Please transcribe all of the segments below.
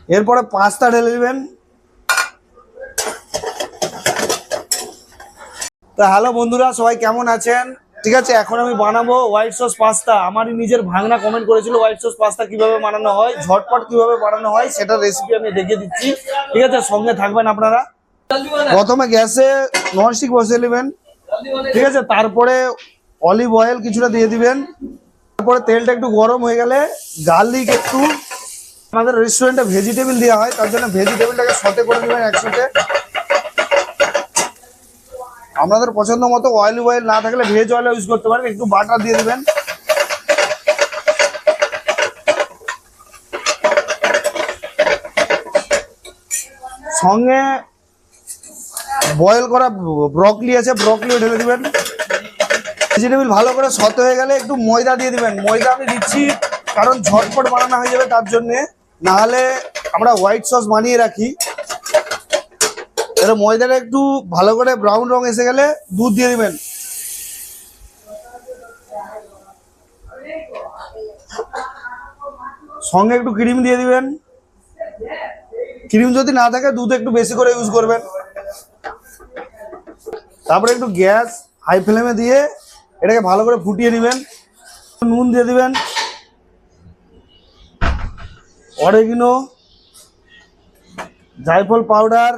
এরপরে পাস্তা ঢেলে দিবেন। তো হ্যালো বন্ধুরা, সবাই কেমন আছেন? ঠিক আছে, এখন আমি বানাবো হোয়াইট সস পাস্তা। আমারই নিজের ভাগনা কমেন্ট করেছিল হোয়াইট সস পাস্তা কিভাবে বানানো হয়, ঝটপট কিভাবে বানানো হয় সেটা রেসিপি আমি দেখিয়ে দিচ্ছি। ঠিক আছে, সঙ্গে থাকবেন আপনারা। প্রথমে গ্যাসে ননস্টিক বসিয়ে নেবেন। ঠিক আছে, তারপরে অলিভ অয়েল কিছুটা দিয়ে দিবেন। তারপরে তেলটা একটু গরম হয়ে গেলে গার্লিক একটু, আমাদের রেস্টুরেন্টে ভেজিটেবল দেওয়া হয় তার জন্য ভেজিটেবলটাকে সতে করে নেবেন একসাথে। আপনাদের পছন্দ মতো অয়েল না থাকলে ভেজ অয়েল ইউজ করতে পারেন। একটু বাটার দিয়ে দিবেন। সঙ্গে বয়েল করা ব্রকলি আছে, ব্রকলিও ঢেলে দিবেন। ভেজিটেবল ভালো করে সতে হয়ে গেলে একটু ময়দা দিয়ে দিবেন। ময়দা আমি দিচ্ছি কারণ ঝটপট বানানো হয়ে যাবে তার জন্যে, নাহলে আমরা হোয়াইট সস বানিয়ে রাখি। এবার ময়দাটা একটু ভালো করে ব্রাউন রং এসে গেলে দুধ দিয়ে দিবেন। সঙ্গে একটু ক্রিম দিয়ে দিবেন। ক্রিম যদি না থাকে দুধ একটু বেশি করে ইউজ করবেন। তারপরে একটু গ্যাস হাই ফ্লেমে দিয়ে এটাকে ভালো করে ফুটিয়ে নেবেন। নুন দিয়ে দিবেন, অরেগিনো, জায়ফল পাউডার,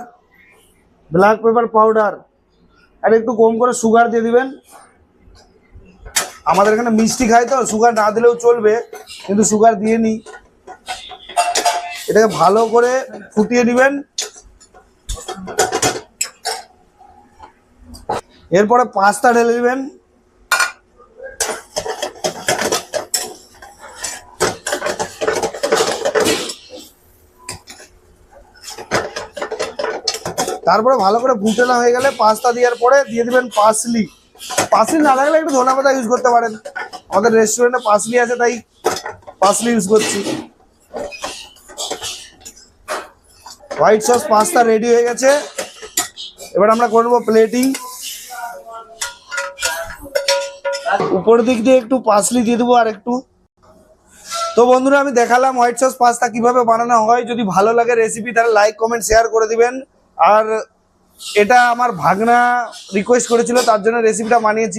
ব্ল্যাক পেপার পাউডার, আর একটু কম করে সুগার দিয়ে দিবেন। আমাদের এখানে মিষ্টি খাই তো সুগার না দিলেও চলবে, কিন্তু সুগার দিয়ে নিই। এটাকে ভালো করে ফুটিয়ে নেবেন। এরপরে পাস্তা ঢেলে দিবেন। তারপরে ভালো করে ফুটানো হয়ে গেলে পাস্তা দেওয়ার পরে দিয়ে দিবেন পার্সলি। পার্সলি না থাকলে একটু ধনে পাতা ইউজ করতে পারেন। আমাদের রেস্টুরেন্টে পার্সলি আছে তাই পার্সলি ইউজ করছি। হোয়াইট সস পাস্তা রেডি হয়ে গেছে। এবার আমরা করব প্লেটিং। উপরের দিক দিয়ে একটু পার্সলি দিয়ে দেবো আর একটু। তো বন্ধুরা, আমি দেখালাম হোয়াইট সস পাস্তা কিভাবে বানানো হয়। যদি ভালো লাগে রেসিপি তাহলে লাইক কমেন্ট শেয়ার করে দিবেন। আর এটা আমার ভাগনা রিকোয়েস্ট করেছিল তার জন্য রেসিপিটা বানিয়েছি।